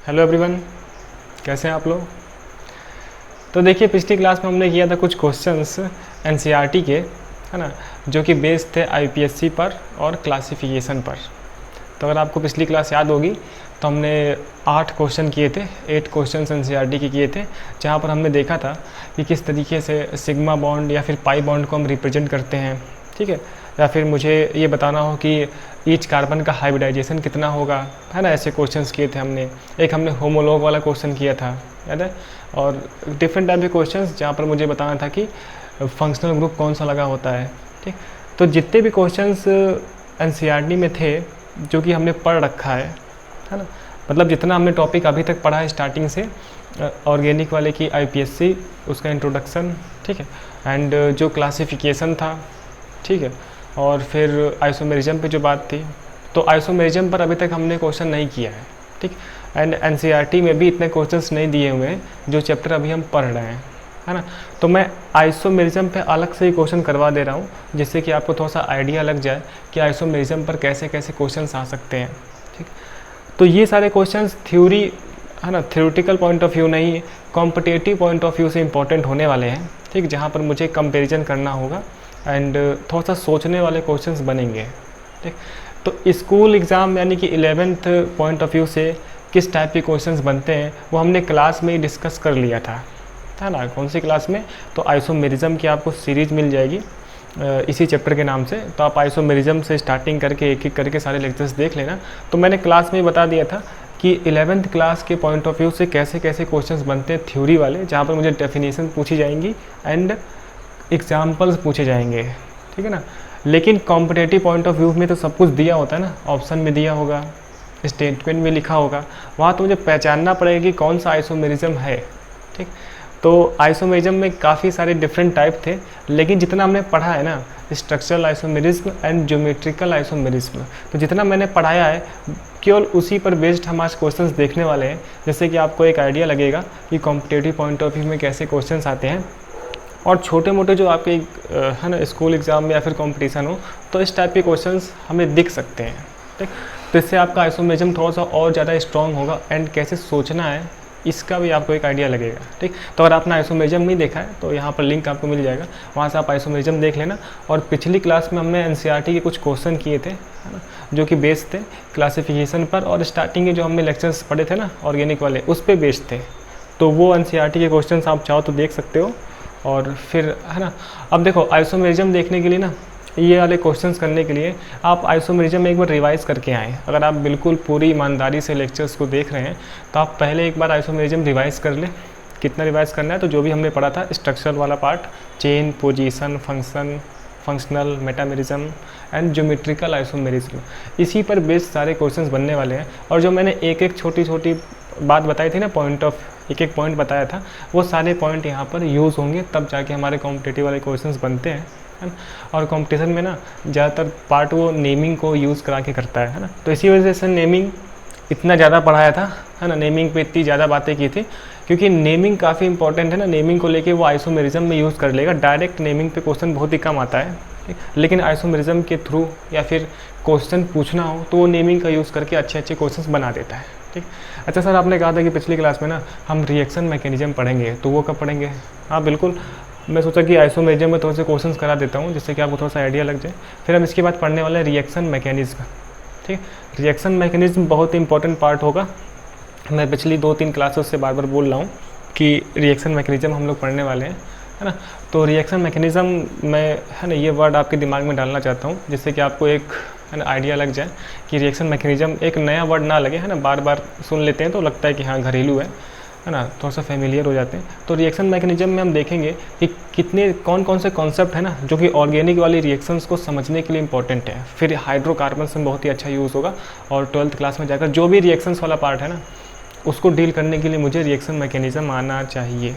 Hello everyone, कैसे हैं आप लोग। तो देखिए, पिछली क्लास में हमने किया था कुछ क्वेश्चंस एनसीईआरटी के, है ना, जो कि बेस्ड थे आईपीएससी पर और क्लासिफिकेशन पर। तो अगर आपको पिछली क्लास याद होगी तो हमने 8 क्वेश्चन किए थे, 8 क्वेश्चन एनसीईआरटी के किए थे, जहाँ पर हमने देखा था कि किस तरीके से सिग्मा बॉन्ड या फिर पाई बॉन्ड को हम रिप्रेजेंट करते हैं, ठीक है। या फिर मुझे ये बताना हो कि ईच कार्बन का हाइब्रिडाइजेशन कितना होगा, है ना, ऐसे क्वेश्चंस किए थे हमने। एक हमने होमोलॉग वाला क्वेश्चन किया था, याद है। और डिफरेंट टाइप के क्वेश्चंस जहाँ पर मुझे बताना था कि फंक्शनल ग्रुप कौन सा लगा होता है, ठीक। तो जितने भी क्वेश्चंस एनसीईआरटी में थे जो कि हमने पढ़ रखा है ना, मतलब जितना हमने टॉपिक अभी तक पढ़ा है स्टार्टिंग से, ऑर्गेनिक वाले की आईपीएससी, उसका इंट्रोडक्शन, ठीक है, एंड जो क्लासिफिकेशन था, ठीक है, और फिर आइसोमेरिज्म पे जो बात थी, तो आइसोमेरिज्म पर अभी तक हमने क्वेश्चन नहीं किया है, ठीक। एंड एनसीईआरटी में भी इतने क्वेश्चंस नहीं दिए हुए हैं जो चैप्टर अभी हम पढ़ रहे हैं, है ना। तो मैं आइसोमेरिज्म पे अलग से ही क्वेश्चन करवा दे रहा हूँ, जिससे कि आपको थोड़ा सा आइडिया लग जाए कि आइसोमेरिज्म पर कैसे कैसे क्वेश्चंस आ सकते हैं, ठीक। तो ये सारे क्वेश्चंस थ्योरी, है ना, थ्योरेटिकल पॉइंट ऑफ व्यू नहीं, कॉम्पिटिटिव पॉइंट ऑफ व्यू से इंपॉर्टेंट होने वाले हैं, ठीक, जहाँ पर मुझे कंपेरिजन करना होगा एंड थोड़ा सा सोचने वाले क्वेश्चंस बनेंगे, ठीक। तो स्कूल एग्ज़ाम यानी कि 11th पॉइंट ऑफ व्यू से किस टाइप के क्वेश्चंस बनते हैं वो हमने क्लास में ही डिस्कस कर लिया था, है ना। कौन सी क्लास में? तो आइसोमेरिज्म की आपको सीरीज़ मिल जाएगी इसी चैप्टर के नाम से। तो आप आइसोमेरिज्म से स्टार्टिंग करके एक एक करके सारे लेक्चर्स देख लेना। तो मैंने क्लास में ही बता दिया था कि 11th क्लास के पॉइंट ऑफ व्यू से कैसे कैसे क्वेश्चंस बनते हैं थ्योरी वाले, जहाँ पर मुझे डेफिनेशन पूछी जाएंगी एंड एग्जाम्पल्स पूछे जाएंगे, ठीक है ना। लेकिन कॉम्पिटिटिव पॉइंट ऑफ व्यू में तो सब कुछ दिया होता है ना, ऑप्शन में दिया होगा, स्टेटमेंट में लिखा होगा, वहाँ तो मुझे पहचानना पड़ेगा कि कौन सा आइसोमेरिज्म है, ठीक। तो आइसोमेरिज्म में काफ़ी सारे डिफरेंट टाइप थे, लेकिन जितना हमने पढ़ा है ना, structural isomerism and geometrical isomerism, तो जितना मैंने पढ़ाया है केवल उसी पर बेस्ड हम आज क्वेश्चंस देखने वाले हैं, जिससे कि आपको एक आइडिया लगेगा कि कॉम्पिटिटिव पॉइंट ऑफ व्यू में कैसे क्वेश्चंस आते हैं। और छोटे मोटे जो आपके है ना स्कूल एग्ज़ाम में या फिर कंपटीशन हो, तो इस टाइप के क्वेश्चंस हमें दिख सकते हैं, ठीक। तो इससे आपका आइसोमेरिज्म थोड़ा सा और ज़्यादा स्ट्रॉन्ग होगा एंड कैसे सोचना है इसका भी आपको एक आइडिया लगेगा, ठीक। तो अगर आपने आइसोमेरिज्म नहीं देखा है तो यहाँ पर लिंक आपको मिल जाएगा, वहाँ से आप आइसोमेरिज्म देख लेना। और पिछली क्लास में हमने एनसीईआरटी के कुछ क्वेश्चन किए थे, है ना, जो कि बेस्ड थे क्लासिफिकेशन पर, और स्टार्टिंग के जो हमने लेक्चर्स पढ़े थे ना ऑर्गेनिक वाले, उस पर बेस्ड थे। तो वो एनसीईआरटी के क्वेश्चन आप चाहो तो देख सकते हो। और फिर, है ना, अब देखो आइसोमेरिज्म देखने के लिए ना, ये वाले क्वेश्चंस करने के लिए आप आइसोमेरिज्म में एक बार रिवाइज करके आएँ। अगर आप बिल्कुल पूरी ईमानदारी से लेक्चर्स को देख रहे हैं तो आप पहले एक बार आइसोमेरिज्म रिवाइज कर लें। कितना रिवाइज करना है? तो जो भी हमने पढ़ा था स्ट्रक्चर वाला part, chain, position, function, functional, metamerism and geometrical isomerism, इसी पर बेस्ड सारे क्वेश्चंस बनने वाले हैं। और जो मैंने एक एक छोटी छोटी बात बताई थी ना, पॉइंट ऑफ एक एक पॉइंट बताया था, वो सारे पॉइंट यहाँ पर यूज़ होंगे, तब जाके हमारे कॉम्पिटिटिव वाले क्वेश्चंस बनते हैं, है ना। और कंपटीशन में ना ज़्यादातर पार्ट वो नेमिंग को यूज़ करा के करता है ना। तो इसी वजह से नेमिंग इतना ज़्यादा पढ़ाया था, है ना, नेमिंग पे इतनी ज़्यादा बातें की थी, क्योंकि नेमिंग काफ़ी इंपॉर्टेंट है ना। नेमिंग को लेके वो आइसोमेरिज्म में यूज़ कर लेगा। डायरेक्ट नेमिंग पे क्वेश्चन बहुत ही कम आता है, ठीक। लेकिन आइसोमेरिज्म के थ्रू या फिर क्वेश्चन पूछना हो तो वो नेमिंग का यूज़ करके अच्छे अच्छे क्वेश्चन बना देता है, ठीक। अच्छा सर, आपने कहा था कि पिछली क्लास में ना हम रिएक्शन मैकेनिज्म पढ़ेंगे, तो वो कब पढ़ेंगे? हाँ बिल्कुल, मैं सोचा कि आइसोमेरिज्म में थोड़े से क्वेश्चंस करा देता हूँ, जिससे कि आपको थोड़ा सा आइडिया लग जाए। फिर हम इसके बाद पढ़ने वाले हैं रिएक्शन मैकेनिज्म, ठीक। रिएक्शन मैकेनिज्म बहुत ही इंपॉर्टेंट पार्ट होगा। मैं पिछली 2-3 क्लासेस से बार बार बोल रहा हूँ कि रिएक्शन मैकेनिज्म हम लोग पढ़ने वाले हैं, है ना। तो रिएक्शन मैकेनिज्म मैं, है ना, ये वर्ड आपके दिमाग में डालना चाहता हूँ, जिससे कि आपको एक, है ना, आइडिया लग जाए कि रिएक्शन मैकेनिज्म एक नया वर्ड ना लगे, है ना। बार बार सुन लेते हैं तो लगता है कि हाँ घरेलू है ना, थोड़ा सा फेमिलियर हो जाते हैं। तो रिएक्शन मैकेनिज्म में हम देखेंगे कि कितने कौन कौन से कॉन्सेप्ट है ना जो कि ऑर्गेनिक वाली रिएक्शंस को समझने के लिए इंपॉर्टेंट है। फिर हाइड्रोकार्बन्स में बहुत ही अच्छा यूज़ होगा। और 12th क्लास में जाकर जो भी रिएक्शंस वाला पार्ट है ना, उसको डील करने के लिए मुझे रिएक्शन मैकेनिज्म आना चाहिए।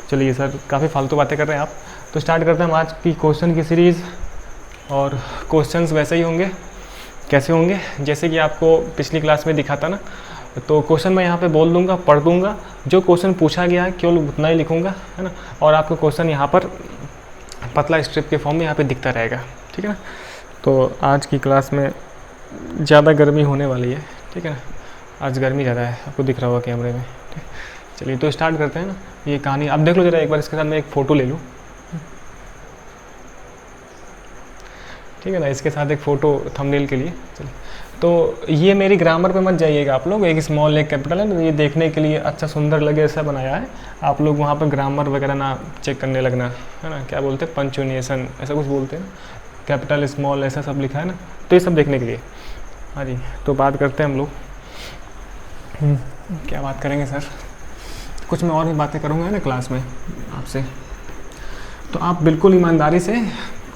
चलिए सर, काफ़ी फालतू बातें कर रहे हैं आप, तो स्टार्ट करते हैं हम आज की क्वेश्चन की सीरीज़। और क्वेश्चंस वैसे ही होंगे, कैसे होंगे जैसे कि आपको पिछली क्लास में दिखा था ना। तो क्वेश्चन मैं यहाँ पे बोल दूंगा, पढ़ दूंगा, जो क्वेश्चन पूछा गया है केवल उतना ही लिखूंगा, है ना। और आपको क्वेश्चन यहाँ पर पतला स्ट्रिप के फॉर्म में यहाँ पे दिखता रहेगा, ठीक है ना। तो आज की क्लास में ज़्यादा गर्मी होने वाली है, ठीक है ना। आज गर्मी ज़्यादा है, आपको दिख रहा होगा कैमरे में। चलिए तो स्टार्ट करते हैं ना ये कहानी। अब देख लो ज़रा एक बार, इसके साथ मैं एक फ़ोटो ले लूँ, ठीक है ना, इसके साथ एक फ़ोटो थंबनेल के लिए। चलिए तो ये मेरी ग्रामर पे मत जाइएगा आप लोग, एक स्मॉल एक कैपिटल है, तो ये देखने के लिए अच्छा सुंदर लगे ऐसा बनाया है। आप लोग वहाँ पर ग्रामर वगैरह ना चेक करने लगना, है ना, क्या बोलते हैं पंक्चुएशन ऐसा कुछ बोलते हैं, कैपिटल स्मॉल ऐसा सब लिखा है ना, तो ये सब देखने के लिए। हाँ जी, तो बात करते हैं हम लोग। क्या बात करेंगे सर, कुछ मैं और भी बातें करूँगा ना क्लास में आपसे, तो आप बिल्कुल ईमानदारी से,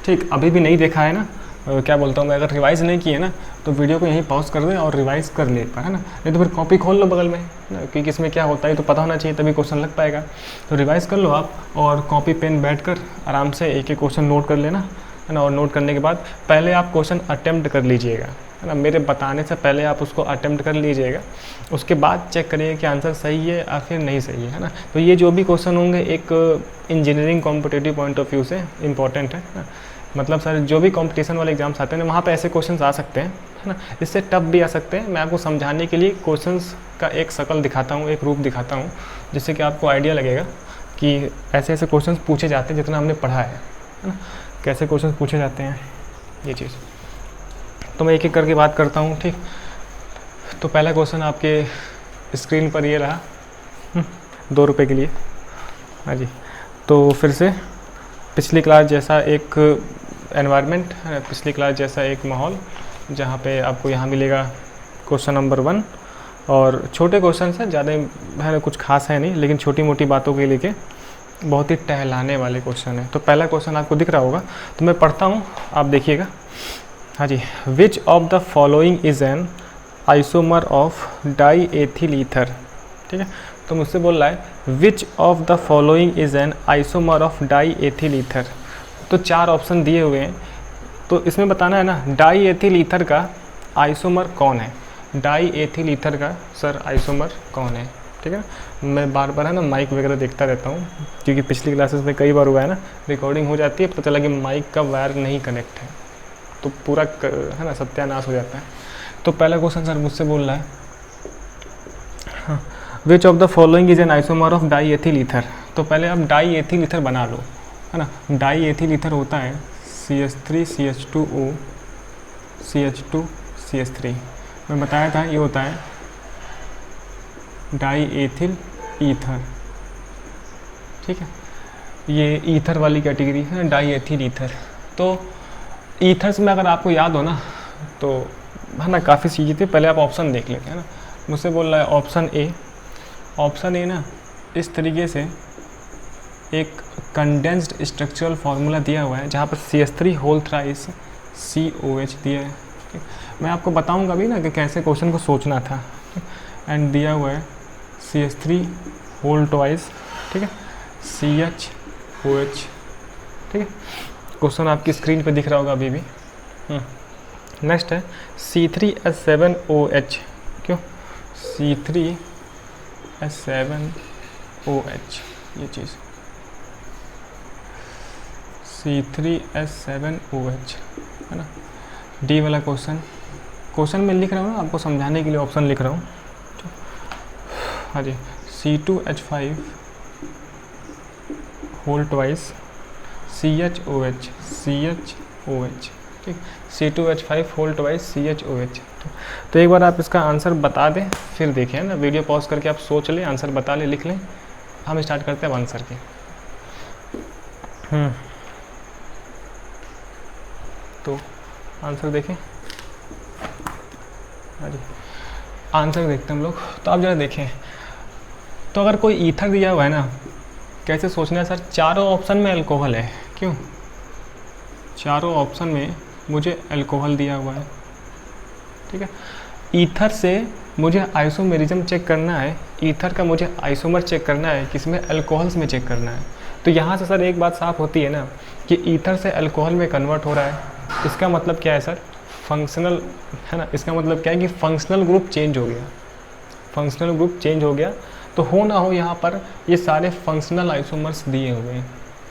ठीक, अभी भी नहीं देखा है ना, क्या बोलता हूँ मैं, अगर रिवाइज़ नहीं किए ना तो वीडियो को यहीं पॉज कर दें और रिवाइज़ कर ले पाए, है ना, नहीं तो फिर कॉपी खोल लो बगल में ना, क्योंकि इसमें क्या होता है तो पता होना चाहिए, तभी क्वेश्चन लग पाएगा। तो रिवाइज़ कर लो आप, और कॉपी पेन बैठ कर आराम से एक एक क्वेश्चन नोट कर लेना, है ना, और नोट करने के बाद पहले आप क्वेश्चन अटैम्प्ट कर लीजिएगा, है ना, मेरे बताने से पहले आप उसको अटैम्प्ट कर लीजिएगा, उसके बाद चेक करिए कि आंसर सही है या फिर नहीं सही है ना। तो ये जो भी क्वेश्चन होंगे एक engineering competitive point of view से इंपॉर्टेंट है ना, मतलब सर जो भी कंपटीशन वाले एग्जाम्स आते हैं ना वहाँ पे ऐसे क्वेश्चंस आ सकते हैं, है ना, इससे टफ भी आ सकते हैं। मैं आपको समझाने के लिए क्वेश्चंस का एक शक्ल दिखाता हूँ, एक रूप दिखाता हूँ, जिससे कि आपको आइडिया लगेगा कि ऐसे ऐसे क्वेश्चंस पूछे जाते हैं, जितना हमने पढ़ा है ना, कैसे क्वेश्चंस पूछे जाते हैं ये चीज़। तो मैं एक एक करके बात करता हूँ, ठीक। तो पहला क्वेश्चन आपके स्क्रीन पर ये रहा, 2 रुपये के लिए। हाँ जी, तो फिर से पिछली क्लास जैसा एक एनवायरनमेंट, पिछली क्लास जैसा एक माहौल, जहाँ पे आपको यहाँ मिलेगा क्वेश्चन नंबर 1, और छोटे क्वेश्चन हैं, ज़्यादा है कुछ खास है नहीं, लेकिन छोटी मोटी बातों के लेके बहुत ही टहलाने वाले क्वेश्चन है। तो पहला क्वेश्चन आपको दिख रहा होगा, तो मैं पढ़ता हूँ, आप देखिएगा। हाँ जी, which of the following is an isomer of diethyl ether, ठीक है। तो मुझसे बोल रहा है which of the following is an isomer of diethyl ether. तो 4 ऑप्शन दिए हुए हैं, तो इसमें बताना है ना डाई एथिल ईथर का आइसोमर कौन है, डाई एथिल ईथर का सर आइसोमर कौन है, ठीक है। मैं बार बार है ना माइक वगैरह देखता रहता हूँ, क्योंकि पिछली क्लासेस में कई बार हुआ है ना, रिकॉर्डिंग हो जाती है, पता चला कि माइक का वायर नहीं कनेक्ट है, तो पूरा है ना सत्यानाश हो जाता है। तो पहला क्वेश्चन सर मुझसे बोल रहा है, हाँ, विच of the following is an isomer of diethyl ether. तो पहले आप डाई एथिल ईथर बना लो, है ना। डाई एथिल ईथर होता है CH3 CH2O CH2 CH3। मैं बताया था ये होता है डाई एथिल ईथर, ठीक है, ये ईथर वाली कैटेगरी है, डाई एथिल ईथर। तो ईथर्स में अगर आपको याद हो ना, तो है ना काफ़ी चीज़ें थी, पहले आप ऑप्शन देख लेते हैं ना। मुझसे बोल रहा है ऑप्शन ए ना इस तरीके से एक कंडेंस्ड स्ट्रक्चरल फार्मूला दिया हुआ है, जहाँ पर CH3 होल थ्राइस COH दिया है, ठीक। मैं आपको बताऊंगा भी ना कि कैसे क्वेश्चन को सोचना था, एंड दिया हुआ है CH3 होल ट्वाइस, ठीक है, CHOH, ठीक है। क्वेश्चन आपकी स्क्रीन पे दिख रहा होगा अभी भी। नेक्स्ट है C3H7OH, क्यों C3H7OH, ये चीज़ C3H7OH, है ना। डी वाला क्वेश्चन मैं लिख रहा हूँ ना आपको समझाने के लिए, ऑप्शन लिख रहा हूँ। हाँ जी, C2H5 होल ट्वाइस CHOH, ठीक, C2H5 होल ट्वाइस CHOH। तो एक बार आप इसका आंसर बता दें, फिर देखें ना, वीडियो पॉज करके आप सोच लें, आंसर बता लें, लिख लें। हम स्टार्ट करते हैं आंसर के। तो आंसर देखें, हाँ जी, आंसर देखते हैं हम लोग। तो आप जरा देखें, तो अगर कोई ईथर दिया हुआ है ना, कैसे सोचना है सर, चारों ऑप्शन में अल्कोहल है, क्यों, चारों ऑप्शन में मुझे अल्कोहल दिया हुआ है, ठीक है। ईथर से मुझे आइसोमेरिज्म चेक करना है, ईथर का मुझे आइसोमर चेक करना है, किसमें, अल्कोहल्स में चेक करना है। तो यहाँ से सर एक बात साफ होती है ना कि ईथर से अल्कोहल में कन्वर्ट हो रहा है, इसका मतलब क्या है सर, फंक्शनल, है ना, इसका मतलब क्या है कि फंक्शनल ग्रुप चेंज हो गया, फंक्शनल ग्रुप चेंज हो गया। तो हो ना हो यहाँ पर ये सारे फंक्शनल आइसोमर्स दिए हुए हैं,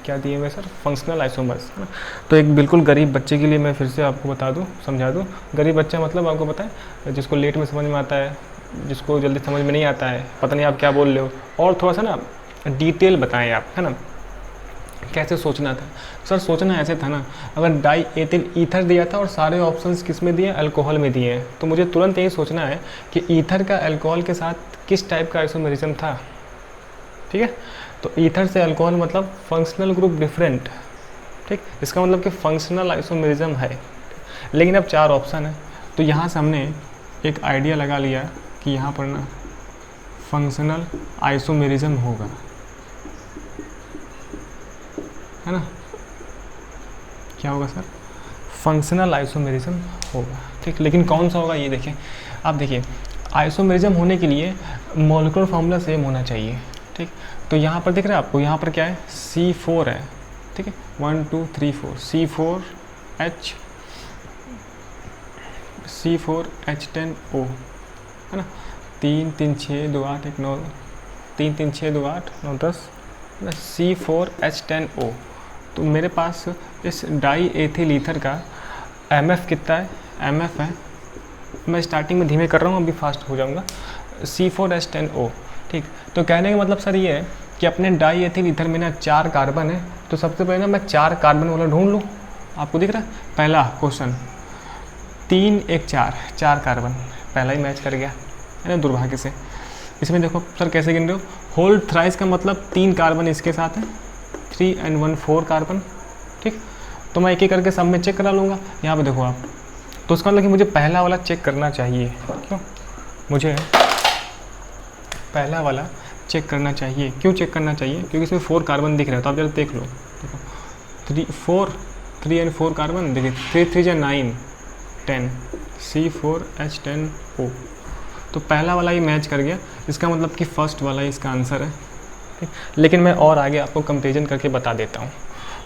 क्या दिए हुए सर, फंक्शनल आइसोमर्स, है ना। तो एक बिल्कुल गरीब बच्चे के लिए मैं फिर से आपको बता दूं, समझा दूं, गरीब बच्चा मतलब आपको पता है जिसको लेट में समझ में आता है, जिसको जल्दी समझ में नहीं आता है, पता नहीं आप क्या बोल रहे हो, और थोड़ा सा ना डिटेल बताएं आप, है ना, कैसे सोचना था। सर सोचना ऐसे था ना, अगर डाई एथिल ईथर दिया था और सारे ऑप्शंस किस में दिए, अल्कोहल में दिए हैं, तो मुझे तुरंत यही सोचना है कि ईथर का अल्कोहल के साथ किस टाइप का आइसोमेरिज्म था। ठीक है, तो ईथर से अल्कोहल मतलब फंक्शनल ग्रुप डिफरेंट। ठीक, इसका मतलब कि फंक्शनल आइसोमेरिज्म है। लेकिन अब 4 ऑप्शन है, तो यहाँ से हमने एक आइडिया लगा लिया कि यहाँ पर ना फंक्शनल आइसोमेरिज्म होगा, है ना, क्या होगा सर, फंक्शनल आइसोमेरिज्म होगा। ठीक, लेकिन कौन सा होगा ये देखें आप। देखिए आइसोमेरिज्म होने के लिए मॉलिक्यूलर फार्मूला सेम होना चाहिए। ठीक, तो यहाँ पर दिख रहा है आपको, यहाँ पर क्या है, C4 है। ठीक है, 1 2 3 4 C4H10O, है ना, 3 3 6 2 8 1 9 3 3 6 2 8 9 10, C4H10O। तो मेरे पास इस डाई एथिल ईथर का MF कितना है, MF है, मैं स्टार्टिंग में धीमे कर रहा हूँ, अभी फास्ट हो जाऊँगा, C4H10O। ठीक, तो कहने का मतलब सर ये है कि अपने डाई एथिल ईथर में ना 4 कार्बन है, तो सबसे पहले ना मैं 4 कार्बन वाला ढूंढ लूँ। आपको दिख रहा है पहला क्वेश्चन, 3 1 4, 4 कार्बन, पहला ही मैच कर गया, है ना, दुर्भाग्य से। इसमें देखो सर कैसे गिन रहे हो, होल थ्राइस का मतलब 3 कार्बन इसके साथ है, 3 and 1 4 कार्बन। ठीक, तो मैं एक एक करके सब में चेक करा लूँगा। यहाँ पे देखो आप, तो उसका मतलब कि मुझे पहला वाला चेक करना चाहिए। क्यों मुझे पहला वाला चेक करना चाहिए, क्यों चेक करना चाहिए, क्योंकि इसमें 4 कार्बन दिख रहा है, तो आप जरा देख लो। देखो 3 and 4 कार्बन, देखिए 3 3 9 10, C4H10O। तो पहला वाला ही मैच कर गया, इसका मतलब कि फर्स्ट वाला ही इसका आंसर है। ठीक, लेकिन मैं और आगे आपको कंपेरिजन करके बता देता हूँ।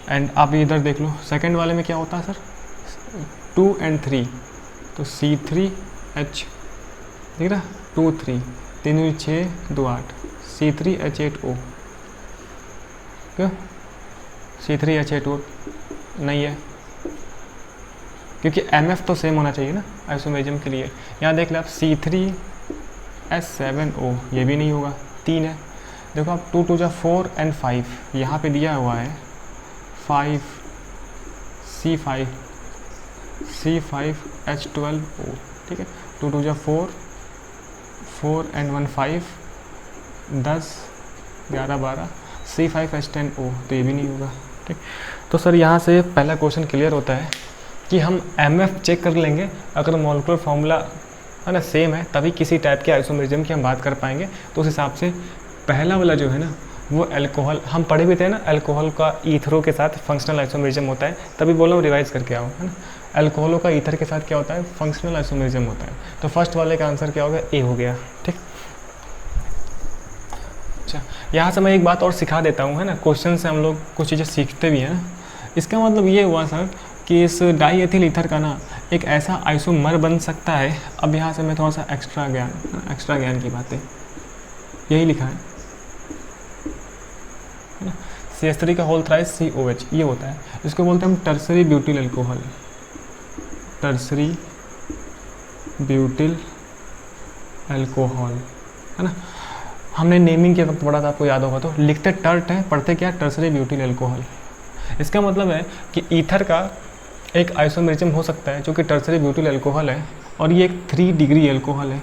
एंड आप इधर देख लो, सेकंड वाले में क्या होता है सर, 2 and 3, तो C3H, ठीक है, 2 3 3 6 2 8, C3H8O। क्यों C3H8O नहीं है, क्योंकि MF तो सेम होना चाहिए ना आइसोमेरिज्म के लिए। यहाँ देख ले आप, C3H7O, ये भी नहीं होगा, 3 है। देखो आप 2 2 4 and 5, यहाँ पे दिया हुआ है 5, C5H12O। ठीक है, 2 2 4 4 and 1 5, 10 11 12, C5H10O, तो ये भी नहीं होगा। ठीक, तो सर यहाँ से पहला क्वेश्चन क्लियर होता है कि हम MF चेक कर लेंगे, अगर मॉलिक्यूलर फार्मूला है ना सेम है, तभी किसी टाइप के आइसोमेरिज्म की हम बात कर पाएंगे। तो उस हिसाब से पहला वाला जो है ना, वो अल्कोहल, हम पढ़े भी थे ना, अल्कोहल का ईथरो के साथ फंक्शनल आइसोमेरिज्म होता है, तभी बोला हूँ रिवाइज करके आओ, है ना। अल्कोहलों का ईथर के साथ क्या होता है, फंक्शनल आइसोमेरिज्म होता है। तो फर्स्ट वाले का आंसर क्या होगा, ए हो गया। ठीक, अच्छा यहाँ से मैं एक बात और सिखा देता हूँ, है ना, क्वेश्चन से हम लोग कुछ चीज़ें सीखते भी हैं ना। इसका मतलब ये हुआ सर कि इस डाई एथिल ईथर का ना एक ऐसा आइसोमर बन सकता है। अब यहाँ से मैं थोड़ा सा एक्स्ट्रा ज्ञान की बातें, यही लिखा है ना, CH3 का होल थ्राइस COH, ये होता है, इसको बोलते हैं हम tertiary butyl alcohol, tertiary butyl alcohol, है ना। हमने नेमिंग के वक्त पढ़ा था, आपको याद होगा, तो लिखते टर्ट है, पढ़ते क्या, टर्सरी ब्यूटिल अल्कोहल। इसका मतलब है कि ईथर का एक आइसोमेरिज्म हो सकता है जो कि टर्सरी ब्यूटिल अल्कोहल है, और ये एक 3 डिग्री अल्कोहल है।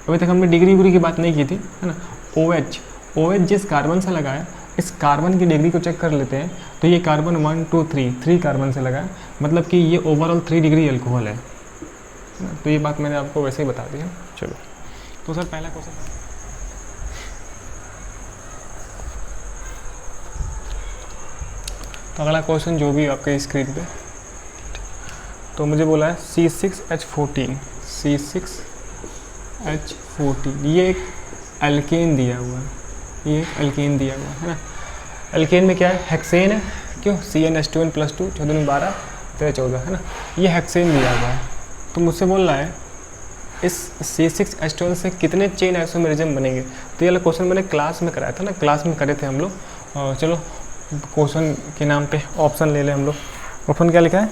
अभी तक हमने डिग्री की बात नहीं की थी, है ना। OH जिस कार्बन से लगा है, इस कार्बन की डिग्री को चेक कर लेते हैं, तो ये कार्बन 1 2 3 कार्बन से लगा है, मतलब कि ये ओवरऑल 3 डिग्री अल्कोहल है ना। तो ये बात मैंने आपको वैसे ही बता दी है। चलो, तो सर पहला क्वेश्चन, तो अगला क्वेश्चन जो भी आपके स्क्रीन पे, तो मुझे बोला है C6H14, ये एक अल्केन दिया हुआ है, ये एक अल्केन दिया हुआ है ना। अल्केन में क्या है, हेक्सेन है, क्यों, CnH2n + 2 14 में 12 13 14, है ना, ये हेक्सेन दिया हुआ है। तो मुझसे बोल रहा है इस C6H12 से कितने चेन आइसोमेरिज्म बनेंगे। तो ये वाला क्वेश्चन मैंने क्लास में कराया था ना, क्लास में करे थे हम लोग। चलो क्वेश्चन के नाम पे ऑप्शन ले लें हम लोग। ऑप्शन क्या लिखा है,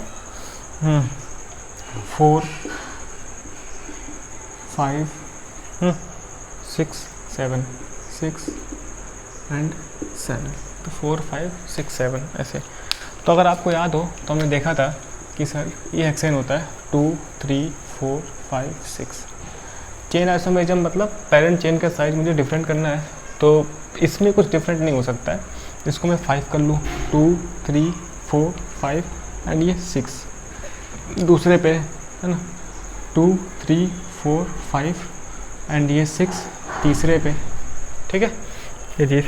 4 5 6 7 6 एंड 7, तो 4 5 6 7 ऐसे। तो अगर आपको याद हो तो हमने देखा था कि सर ये हेक्सेन होता है 2 3 4 5 6। चेन आइसोमेरिज्म मतलब पेरेंट चेन का साइज मुझे डिफरेंट करना है, तो इसमें कुछ डिफरेंट नहीं हो सकता है। इसको मैं 5 कर लूँ, 2 3 4 5 एंड ये 6 दूसरे पे है ना, 2 3 4 5 एंड ये 6 तीसरे पे, ठीक है। ये चीज़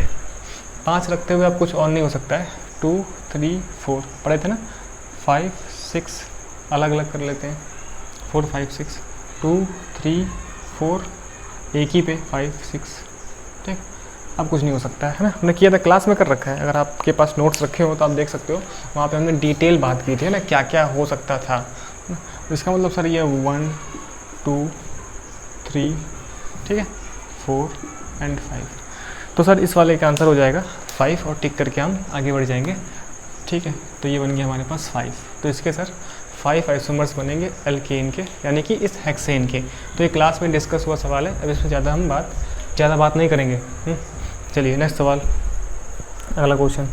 5 रखते हुए अब कुछ और नहीं हो सकता है। 2 3 4 पढ़े थे ना, 5 6 अलग अलग कर लेते हैं, 4 5 6 2 3 4 एक ही पे 5 6, ठीक। अब कुछ नहीं हो सकता है ना, हमने किया था क्लास में कर रखा है। अगर आपके पास नोट्स रखे हो तो आप देख सकते हो, वहाँ पे हमने डिटेल बात की थी ना क्या क्या हो सकता था। इसका मतलब सर ये 1 2 3, ठीक है, 4 एंड 5। तो सर इस वाले का आंसर हो जाएगा 5 और टिक करके हम आगे बढ़ जाएंगे, ठीक है। तो ये बन गया हमारे पास 5। तो इसके सर 5 आइसोमर्स बनेंगे एल्केन के, यानी कि इस हेक्सेन के। तो ये क्लास में डिस्कस हुआ सवाल है, अब इसमें ज़्यादा बात नहीं करेंगे। चलिए नेक्स्ट सवाल, अगला क्वेश्चन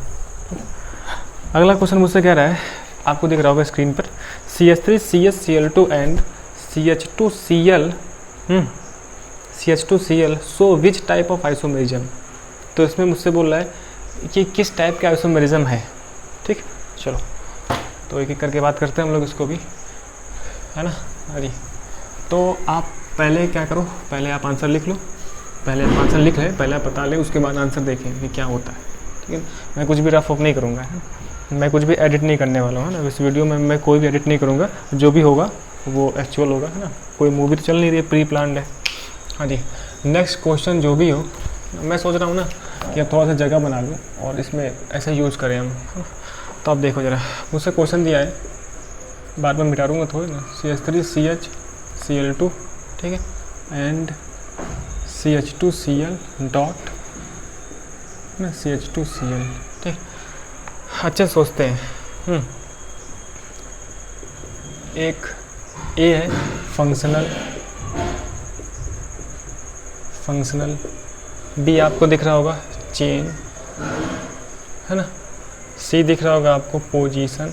मुझसे कह रहा है, आपको दिख रहा होगा स्क्रीन पर, CH3CH Cl2 and CH2Cl so which type of isomerism. तो इसमें मुझसे बोल रहा है कि किस टाइप का आइसोमेरिज्म है, ठीक। चलो तो एक एक करके बात करते हैं हम लोग इसको भी, है ना। अरे तो आप पहले क्या करो, पहले आप आंसर लिख लो, पहले आप आंसर लिख लें, पहले आप बता लें, उसके बाद आंसर देखें कि क्या होता है, ठीक है। मैं कुछ भी रफ ऑफ नहीं करूँगा, मैं कुछ भी एडिट नहीं करने वाला हूँ ना इस वीडियो में, मैं कोई भी एडिट नहीं करूँगा, जो भी होगा वो एक्चुअल होगा, है ना। कोई मूवी तो चल नहीं रही है, प्री प्लान्ड है। हाँ जी, नेक्स्ट क्वेश्चन जो भी हो, मैं सोच रहा हूँ ना कि अब थोड़ा सा जगह बना लूँ और इसमें ऐसे यूज़ करें हम। तो आप देखो ज़रा, मुझसे क्वेश्चन दिया है, बार बार मिटा दूँगा थोड़ी ना, CH3CH Cl2, ठीक है, एंड CH2Cl डॉट ना CH2Cl, ठीक। अच्छा सोचते हैं, एक ए है फंक्शनल, बी आपको दिख रहा होगा चेन, है ना, सी दिख रहा होगा आपको पोजीशन।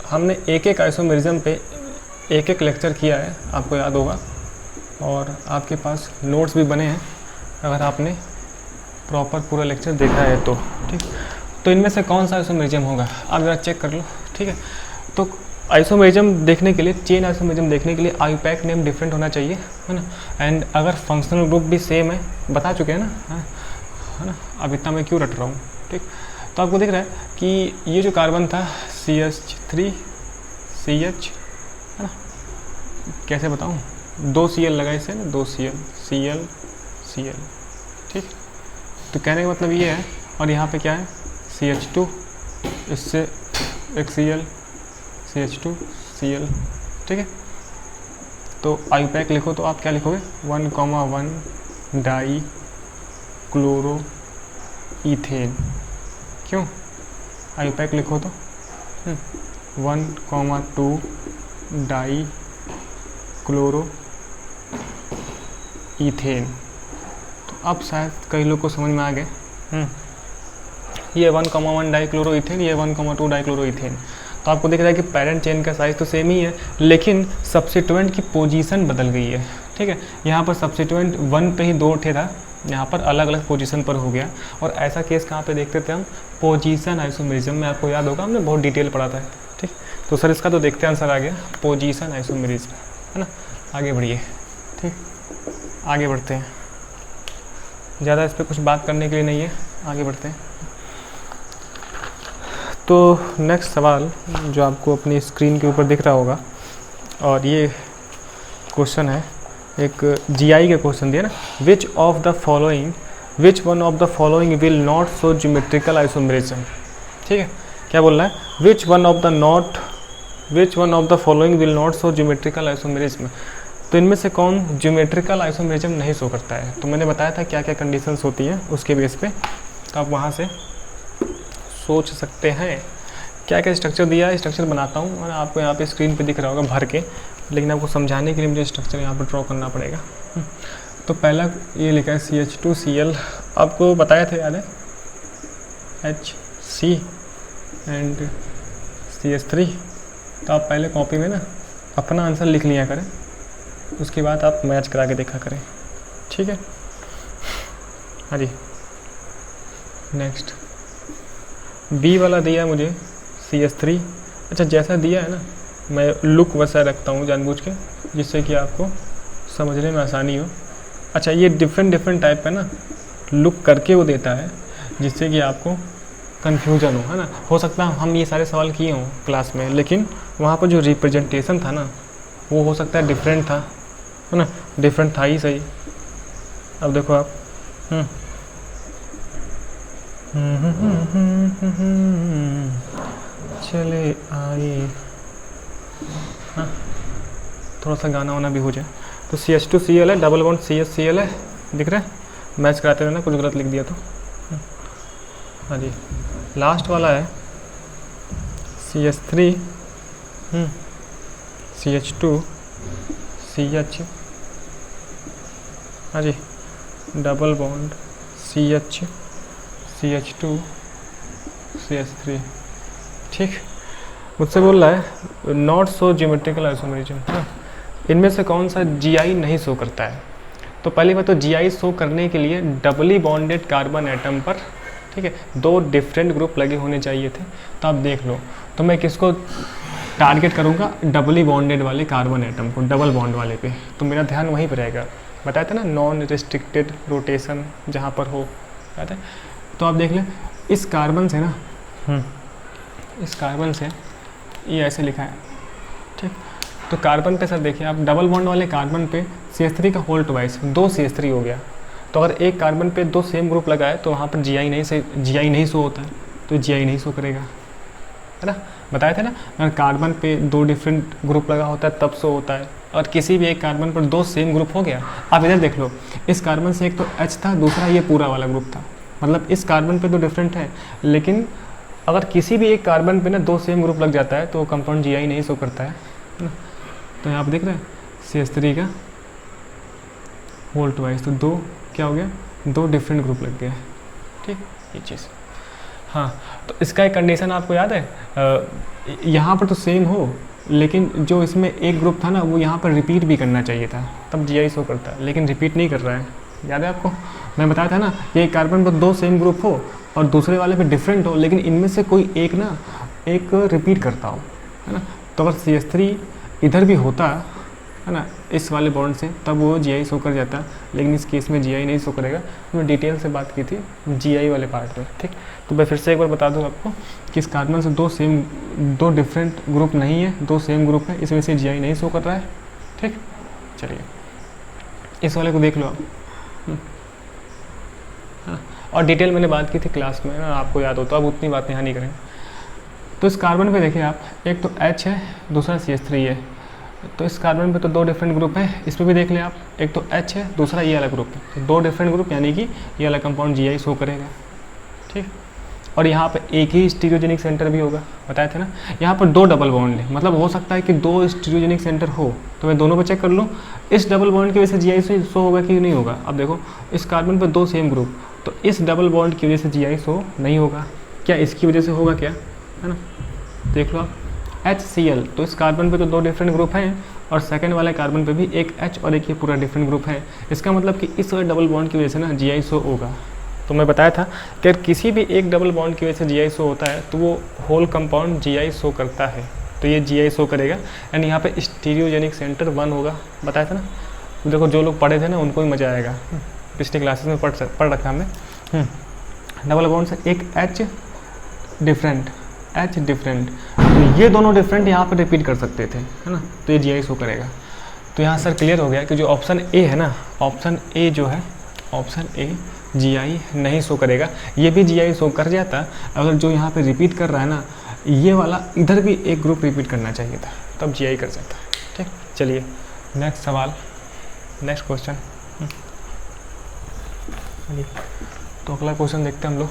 हमने एक एक आइसोमेरिज्म पे एक एक लेक्चर किया है, आपको याद होगा, और आपके पास नोट्स भी बने हैं अगर आपने प्रॉपर पूरा लेक्चर देखा है तो, ठीक। तो इनमें से कौन सा आइसोमेरिज्म होगा आप ज़रा चेक कर लो, ठीक है। तो आइसोमेरिज्म देखने के लिए, चेन आइसोमेरिज्म देखने के लिए आईयूपैक नेम डिफरेंट होना चाहिए, है ना। एंड अगर फंक्शनल ग्रुप भी सेम है, बता चुके हैं ना, है ना, अब इतना मैं क्यों रट रहा हूँ, ठीक। तो आपको दिख रहा है कि ये जो कार्बन था CH3CH, है ना, कैसे बताऊँ, 2 Cl लगा इसे ना, 2 Cl, ठीक। तो कहने का मतलब ये है, और यहाँ पे क्या है CH2, इससे एक CH2Cl, ठीक है। तो आईयूपैक लिखो तो आप क्या लिखोगे, 1,1 डाई क्लोरो इथेन। क्यों आईयूपैक लिखो तो 1,2 डाई क्लोरो इथेन। तो अब शायद कई लोग को समझ में आ गए, ये 1,1 डाइक्लोरो इथेन, ये 1,2 डाइक्लोरो इथेन। तो आपको दिख रहा है कि पेरेंट चेन का साइज़ तो सेम ही है, लेकिन सब्स्टिट्यूएंट की पोजीशन बदल गई है, ठीक है। यहाँ पर सब्स्टिट्यूएंट 1 पे ही 2 ठे था, यहाँ पर अलग अलग पोजीशन पर हो गया। और ऐसा केस कहाँ पे देखते थे हम, पोजीशन आइसोमेरिज्म में, आपको याद होगा हमने बहुत डिटेल पढ़ा था, ठीक। तो सर इसका तो देखते आंसर आ गया, पोजीशन आइसोमेरिज्म, है ना। आगे बढ़िए, ठीक, आगे बढ़ते हैं, ज़्यादा इस पर कुछ बात करने के लिए नहीं है, आगे बढ़ते हैं। तो नेक्स्ट सवाल जो आपको अपनी स्क्रीन के ऊपर दिख रहा होगा, और ये क्वेश्चन है, एक जीआई का क्वेश्चन दिया ना, विच one of the following will not show geometrical isomerism, ठीक है। क्या बोल रहा है, which one of the following will not show geometrical isomerism. तो इनमें से कौन ज्योमेट्रिकल आइसोमेरिज्म नहीं शो करता है। तो मैंने बताया था क्या क्या कंडीशंस होती हैं उसके बेस पे, तो आप वहाँ से सोच सकते हैं। क्या क्या स्ट्रक्चर दिया है, स्ट्रक्चर बनाता हूँ, और आपको यहाँ पे स्क्रीन पे दिख रहा होगा भर के, लेकिन आपको समझाने के लिए मुझे स्ट्रक्चर यहाँ पर ड्रॉ करना पड़ेगा। तो पहला ये लिखा है CH2Cl, आपको बताया था याद है, HC एंड CH3। तो आप पहले कॉपी में ना अपना आंसर लिख लिया करें, उसके बाद आप मैच करा के देखा करें, ठीक है। हाँ जी, नेक्स्ट बी वाला दिया मुझे CH3। अच्छा, जैसा दिया है ना मैं लुक वैसा रखता हूँ जानबूझ के, जिससे कि आपको समझने में आसानी हो। अच्छा, ये डिफरेंट टाइप का ना लुक करके वो देता है, जिससे कि आपको कन्फ्यूजन हो, है ना। हो सकता है हम ये सारे सवाल किए हों क्लास में, लेकिन वहाँ पर जो रिप्रेजेंटेशन था ना वो हो सकता है डिफरेंट था, है ना, डिफरेंट था ही सही। अब देखो आप, चले आए, हाँ थोड़ा सा गाना वाना भी हो जाए। तो CH2Cl है, डबल बॉन्ड CHCl है, दिख रहा है, मैच कराते रहना, कुछ गलत लिख दिया तो। हाँ जी, लास्ट वाला है CH3 CH2 CH, हाँ जी, double bond CH CH2 CH3, ठीक। मुझसे बोल रहा है नॉट सो ज्योमेट्रिकल आइसोमेरिज्म, हाँ, इनमें से कौन सा GI नहीं शो करता है। तो पहली बात तो GI शो करने के लिए डबली बॉन्डेड कार्बन एटम पर, ठीक है, 2 डिफरेंट ग्रुप लगे होने चाहिए थे। तो आप देख लो, तो मैं किसको टारगेट करूँगा, डबली बॉन्डेड वाले कार्बन एटम को, डबल बॉन्ड वाले पे, तो मेरा ध्यान वहीं पर रहेगा। बताया था ना नॉन रिस्ट्रिक्टेड रोटेशन जहाँ पर हो, बताया। तो आप देख लें इस कार्बन से ना, इस कार्बन से ये ऐसे लिखा है, ठीक। तो कार्बन पे सर देखिए आप, डबल बॉन्ड वाले कार्बन पे CH3 का होल ट्वाइस 2 CH3 हो गया। तो अगर एक कार्बन पे 2 सेम ग्रुप लगाए तो वहाँ पर GI नहीं शो होता है, तो GI नहीं शो करेगा, है ना। बताया था ना, अगर कार्बन पे 2 डिफरेंट ग्रुप लगा होता है तब शो होता है, और किसी भी एक कार्बन पर 2 सेम ग्रुप हो गया। आप इधर देख लो, इस कार्बन से एक तो H था, दूसरा ये पूरा वाला ग्रुप था, मतलब इस कार्बन पे 2 डिफरेंट है, लेकिन अगर किसी भी एक कार्बन पे ना 2 सेम ग्रुप लग जाता है तो कंपाउंड GI नहीं शो करता है ना। तो यहाँ आप देख रहे हैं CH3 का होल ट्वाइस, तो 2 क्या हो गया, 2 डिफरेंट ग्रुप लग गया, ठीक, ये चीज़। हाँ, तो इसका एक कंडीशन आपको याद है, यहाँ पर तो सेम हो, लेकिन जो इसमें एक ग्रुप था ना वो यहाँ पर रिपीट भी करना चाहिए था, तब GI शो करता है, लेकिन रिपीट नहीं कर रहा है। याद है आपको, मैं बताया था ना, ये कार्बन पर 2 सेम ग्रुप हो और दूसरे वाले पे डिफरेंट हो, लेकिन इनमें से कोई एक ना एक रिपीट करता हो, है ना। तो अगर CH3 इधर भी होता है ना इस वाले बॉन्ड से, तब वो GI शो कर जाता, लेकिन इस केस में GI नहीं शो करेगा। मैं डिटेल से बात की थी GI वाले पार्ट में, ठीक। तो मैं फिर से एक बार बता दूं आपको कि इस कार्बन से 2 डिफरेंट ग्रुप नहीं है, 2 सेम ग्रुप है, इसमें से GI नहीं शो कर रहा है, ठीक। चलिए इस वाले को देख लो आप, और डिटेल मैंने बात की थी क्लास में, आपको याद हो तो अब उतनी बात यहाँ नहीं करेंगे। तो इस कार्बन पे देखिए आप, एक तो H है, दूसरा CH3 है। तो इस कार्बन पे तो 2 डिफरेंट ग्रुप है, इस पर भी देख लें आप, एक तो H है, दूसरा ये वाला ग्रुप है, तो 2 डिफरेंट ग्रुप, यानी कि ये वाला कंपाउंड GI शो करेगा, ठीक। और यहाँ पे एक ही स्टीरियोजेनिक सेंटर भी होगा, बताया था ना। यहाँ पर 2 डबल बॉन्ड है, मतलब हो सकता है कि 2 स्टीरियोजेनिक सेंटर हो, तो मैं दोनों पे चेक कर लूँ इस डबल बॉन्ड की वजह से GI शो होगा कि नहीं होगा। अब देखो इस कार्बन पर 2 सेम ग्रुप, तो इस डबल बॉन्ड की वजह से GI शो नहीं होगा, क्या इसकी वजह से होगा, क्या है ना। देख लो आप HCl, तो इस कार्बन पे तो 2 डिफरेंट ग्रुप हैं, और सेकंड वाले कार्बन पे भी एक H और एक ये पूरा डिफरेंट ग्रुप है। इसका मतलब कि इस वाले डबल बॉन्ड की वजह से ना GI शो होगा। तो मैं बताया था कि अगर किसी भी एक डबल बॉन्ड की वजह से GI शो होता है तो वो होल कंपाउंड GI शो करता है, तो ये GI शो करेगा। एंड यहाँ पे स्टीरियोजेनिक सेंटर 1 होगा, बताया था ना। देखो जो लोग पढ़े थे ना उनको ही मज़ा आएगा, पिछले क्लासेस में पढ़ रखा हमने। डबल बॉन्ड से एक H डिफरेंट, तो ये दोनों डिफरेंट यहाँ पर रिपीट कर सकते थे, है ना, तो ये GI शो करेगा। तो यहाँ सर क्लियर हो गया कि जो ऑप्शन ए है ना, ऑप्शन ए जो है, ऑप्शन ए GI नहीं शो करेगा। ये भी GI शो कर जाता अगर जो यहाँ पे रिपीट कर रहा है ना, ये वाला इधर भी एक ग्रुप रिपीट करना चाहिए था, तब GI कर जाता, ठीक। चलिए नेक्स्ट सवाल, नेक्स्ट क्वेश्चन। तो अगला क्वेश्चन देखते हैं हम लोग,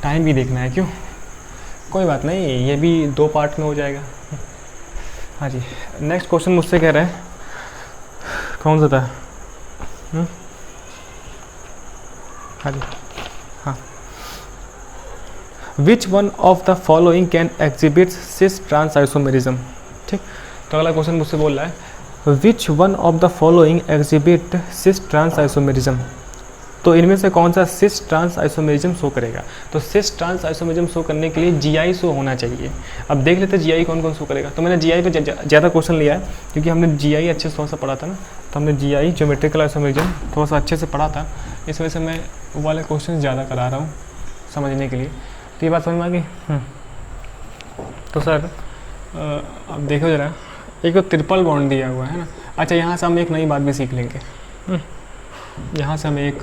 टाइम भी देखना है क्यों, कोई बात नहीं, ये भी 2 पार्ट में हो जाएगा। हाँ जी, नेक्स्ट क्वेश्चन मुझसे कह रहे हैं, कौन सा था? हाँ जी, हाँ, which one of the following can exhibit cis trans isomerism. ठीक, तो अगला क्वेश्चन मुझसे बोल रहा है which one of the following exhibit cis trans isomerism. तो इनमें से कौन सा सिस ट्रांस आइसोमेरिज्म शो करेगा? तो सिस ट्रांस आइसोमेरिज्म शो करने के लिए जीआई शो होना चाहिए। अब देख लेते हैं जीआई कौन कौन शो करेगा। तो मैंने जीआई पे ज़्यादा क्वेश्चन लिया है क्योंकि हमने जीआई अच्छे से थोड़ा सा पढ़ा था ना, तो हमने जीआई ज्योमेट्रिकल आइसोमेरिज्म थोड़ा सा अच्छे से पढ़ा था, इस वजह से मैं वो वाले क्वेश्चन ज़्यादा करा रहा हूँ समझने के लिए। तो ये बात समझ में आ गई। तो सर अब देखो ज़रा, एक तो ट्रिपल बॉन्ड दिया हुआ है ना। अच्छा, यहाँ से हम एक नई बात भी सीख लेंगे, यहाँ से हम एक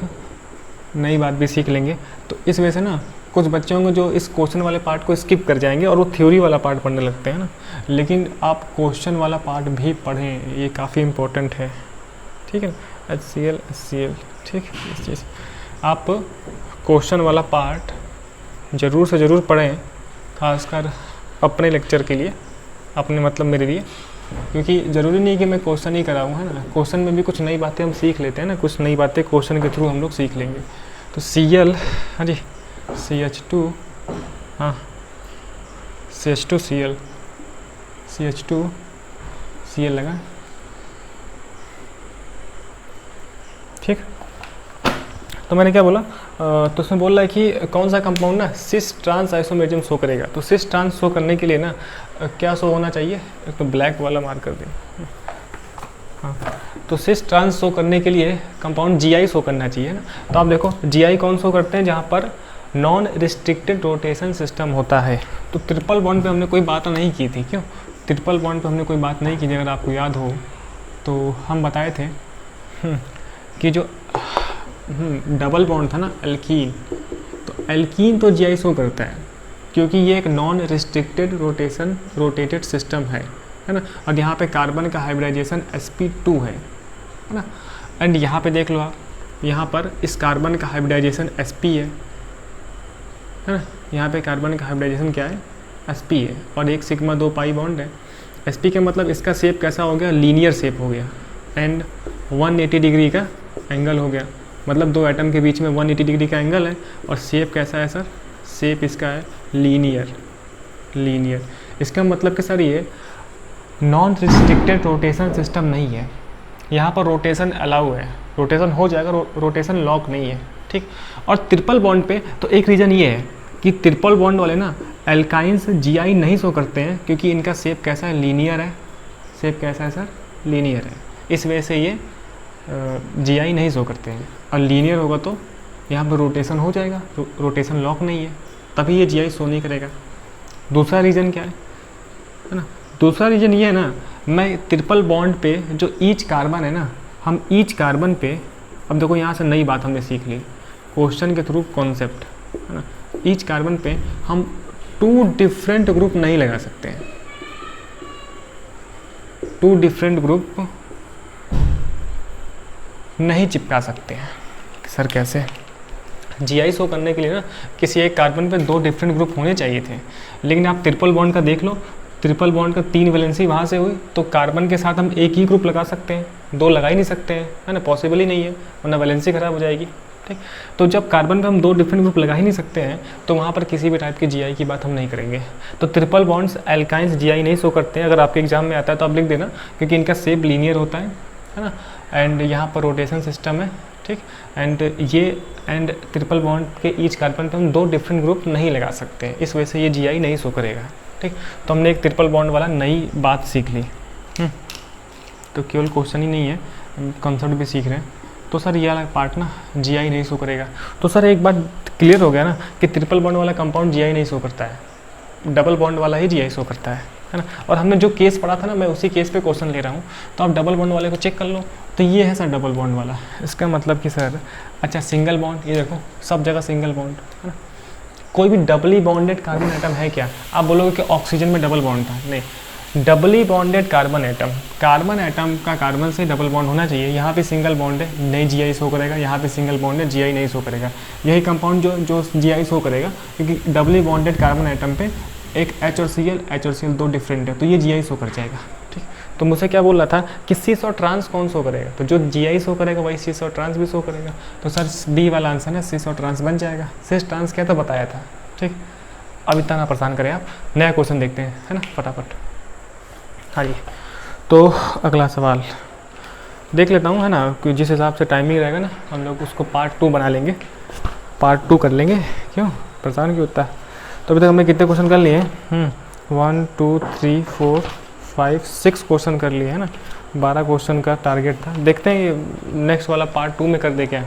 नई बात भी सीख लेंगे। तो इस वजह से ना कुछ बच्चे होंगे जो इस क्वेश्चन वाले पार्ट को स्किप कर जाएंगे और वो थ्योरी वाला पार्ट पढ़ने लगते हैं ना, लेकिन आप क्वेश्चन वाला पार्ट भी पढ़ें, ये काफ़ी इम्पोर्टेंट है। ठीक है, HCl HCl, ठीक, इस चीज़ आप क्वेश्चन वाला पार्ट ज़रूर से ज़रूर पढ़ें, खासकर अपने लेक्चर के लिए, अपने मतलब मेरे लिए, क्योंकि ज़रूरी नहीं कि मैं क्वेश्चन ही कराऊँ, है ना। क्वेश्चन में भी कुछ नई बातें हम सीख लेते हैं ना, कुछ नई बातें क्वेश्चन के थ्रू हम लोग सीख लेंगे। तो Cl, हाँ जी, CH2, हाँ, CH2Cl, CH2Cl लगा, ठीक। तो मैंने क्या बोला, तो उसमें बोल रहा है कि कौन सा कंपाउंड ना सिस ट्रांस आइसोमेरिज्म शो करेगा। तो सिस ट्रांस शो करने के लिए ना क्या शो होना चाहिए? एक तो ब्लैक वाला मार्क कर दें। हाँ, तो सिस ट्रांस शो करने के लिए कंपाउंड जीआई शो करना चाहिए ना। तो आप देखो जीआई कौन शो करते हैं? जहाँ पर नॉन रिस्ट्रिक्टेड रोटेशन सिस्टम होता है। तो ट्रिपल बॉन्ड पे हमने कोई बात नहीं की थी, क्यों? ट्रिपल बॉन्ड पे हमने कोई बात नहीं की थी, अगर आपको याद हो तो हम बताए थे कि जो डबल बॉन्ड था ना एल्कीन, तो एल्कीन तो जीआई शो करता है क्योंकि ये एक नॉन रिस्ट्रिक्टेड रोटेटेड सिस्टम है ना। और यहाँ पे कार्बन का हाइब्रिडाइजेशन sp2 है ना। एंड यहाँ पे देख लो आप, यहाँ पर इस कार्बन का हाइब्रिडाइजेशन sp है ना। यहाँ पे कार्बन का हाइब्रिडाइजेशन क्या है? sp है, और एक सिग्मा 2 पाई बॉन्ड है। sp के मतलब इसका शेप कैसा हो गया? लीनियर शेप हो गया, एंड 180 डिग्री का एंगल हो गया, मतलब दो एटम के बीच में 180 डिग्री का एंगल है। और शेप कैसा है सर? शेप इसका है लीनियर। इसका मतलब कि सर ये नॉन रिस्ट्रिक्टेड रोटेशन सिस्टम नहीं है, यहाँ पर रोटेशन अलाउ है, रोटेशन हो जाएगा, रोटेशन लॉक नहीं है, ठीक। और ट्रिपल बॉन्ड पे तो एक रीज़न ये है कि ट्रिपल बॉन्ड वाले ना एल्काइंस जीआई नहीं शो करते हैं क्योंकि इनका शेप कैसा है? लीनियर है। शेप कैसा है सर? लीनियर है, इस वजह से ये जीआई नहीं शो करते हैं। और लीनियर होगा तो यहाँ पर रोटेशन हो जाएगा, रोटेशन लॉक नहीं है, तभी ये जीआई शो नहीं करेगा। दूसरा रीज़न क्या है ना? दूसरा रीज़न ये है ना, मैं ट्रिपल बॉन्ड पे जो ईच कार्बन है ना, हम ईच कार्बन पे, अब देखो यहाँ से नई बात हमने सीख ली क्वेश्चन के थ्रू, कॉन्सेप्ट है ना। ईच कार्बन पे हम 2 डिफरेंट ग्रुप नहीं लगा सकते हैं, 2 डिफरेंट ग्रुप नहीं चिपका सकते हैं। सर कैसे? जीआई शो करने के लिए ना किसी एक कार्बन पे 2 डिफरेंट ग्रुप होने चाहिए थे, लेकिन आप ट्रिपल बॉन्ड का देख लो, ट्रिपल बॉन्ड का 3 वैलेंसी वहाँ से हुई, तो कार्बन के साथ हम एक ही ग्रुप लगा सकते हैं, 2 लगा ही नहीं सकते हैं, है ना, पॉसिबल ही नहीं है, वरना वैलेंसी खराब हो जाएगी, ठीक। तो जब कार्बन पे हम 2 डिफरेंट ग्रुप लगा ही नहीं सकते हैं, तो वहाँ पर किसी भी टाइप की जीआई की बात हम नहीं करेंगे। तो ट्रिपल बॉन्ड्स एल्काइंस जीआई नहीं शो करते हैं। अगर आपके एग्जाम में आता है तो आप लिख देना, क्योंकि इनका शेप लीनियर होता है ना, एंड यहाँ पर रोटेशन सिस्टम है, ठीक। एंड ट्रिपल बॉन्ड के ईच कार्बन पे हम 2 डिफरेंट ग्रुप नहीं लगा सकते हैं, इस वजह से ये जीआई नहीं शो करेगा, ठीक। तो हमने एक ट्रिपल बॉन्ड वाला नई बात सीख ली। तो केवल क्वेश्चन ही नहीं है, कॉन्सेप्ट भी सीख रहे हैं। तो सर ये वाला पार्ट ना जीआई नहीं शो करेगा। तो सर एक बात क्लियर हो गया ना कि ट्रिपल बॉन्ड वाला कंपाउंड जीआई नहीं शो करता है, डबल बॉन्ड वाला ही जीआई शो करता है ना। और हमने जो केस पढ़ा था ना, मैं उसी केस पे क्वेश्चन ले रहा हूँ। तो आप डबल बॉन्ड वाले को चेक कर लो, तो ये है सर डबल बॉन्ड वाला। इसका मतलब कि सर अच्छा सिंगल बॉन्ड, ये देखो सब जगह सिंगल बॉन्ड है ना। कोई भी डबली बॉन्डेड कार्बन एटम है क्या? आप बोलोगे कि ऑक्सीजन में डबल बॉन्ड था, नहीं। डबली बॉन्डेड कार्बन एटम का कार्बन से डबल बॉन्ड होना चाहिए। यहाँ पे सिंगल बॉन्ड है, नहीं जीआई शो करेगा। यहाँ पे सिंगल बॉन्ड है, जीआई नहीं शो करेगा। यही कंपाउंड जो जीआई शो करेगा, क्योंकि डबली बॉन्डेड कार्बन एटम पे एक एच और सी एल दो डिफरेंट है, तो ये जी आई शो कर जाएगा। ठीक, तो मुझसे क्या बोल रहा था कि सिस और ट्रांस कौन शो करेगा, तो जो जी आई शो करेगा वही सिस और ट्रांस भी शो करेगा। तो सर डी वाला आंसर है सिस और ट्रांस बन जाएगा। सिस ट्रांस क्या तो बताया था। ठीक, अब इतना ना परेशान करें आप, नया क्वेश्चन देखते हैं, है ना, फटाफट। हाँ जी, तो अगला सवाल देख लेता हूँ, है ना, कि जिस हिसाब से टाइमिंग रहेगा ना हम लोग उसको पार्ट 2 बना लेंगे, पार्ट 2 कर लेंगे, क्यों परेशान क्यों होता है। तो अभी तक हमने कितने क्वेश्चन कर लिए हैं? 1 2 3 4 5 6 क्वेश्चन कर लिए, है ना, 12 क्वेश्चन का टारगेट था। देखते हैं नेक्स्ट वाला पार्ट 2 में कर दे क्या।